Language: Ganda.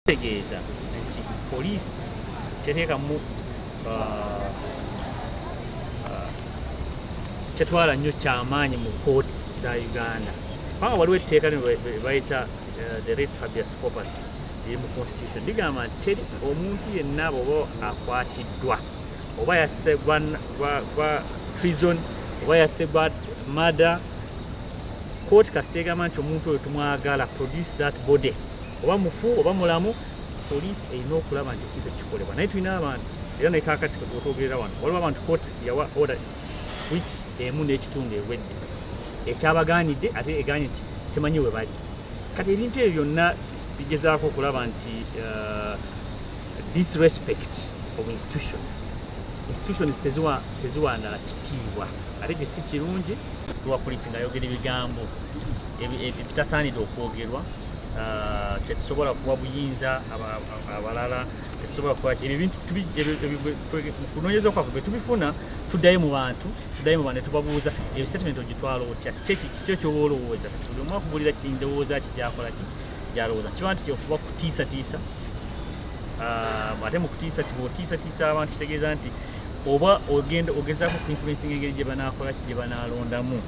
tegeeza nti poliisi teteekamu tetwala nnyo kyamaanyi mu courts za Uganda kubanga waliwo etteeka lino bayita the right to habeas corpus eri mu constitution ligamba nti teri omuntu yenna bw'oba akwatiddwa oba yasse gwa treason oba yasse gwa murder court kasiteegamba nti omuntu oyo tumwagala produce that body oba mufu oba mulamu poliisi erina okulaba nti ekintu kikolebwa naye tulina abantu era naye kaakati otwogerera wano waliwo abantu court yawa order which emu n'ekitundu ewedde ekyabagaanidde ate eganye nti temanyi we bali kati ebintu ebyo byonna bigezaako okulaba nti disrespect of institutions teziwandala kitiibwa ate ekyo si kirungi lwa poliisi ng'ayogera ebigambo ebitasaanidde okwogerwa tetusobola kuwa buyinza abalala tetusobola kuwa ebyo bintu kunoonyeza kwaffe bwe tubifuna tuddayo mu bantu ne tubabuuza eyo statement ogitwala otya kiki kyoba olowooza buli omu akugulira kindowooza kijyakola ki gyalowooza kiba nti okuba kutiisatiisa ate mu bw'otiisatiisa abantu kitegeeza nti oba ogezaako ku influencing engeri gye banaakola ki gye banaalondamu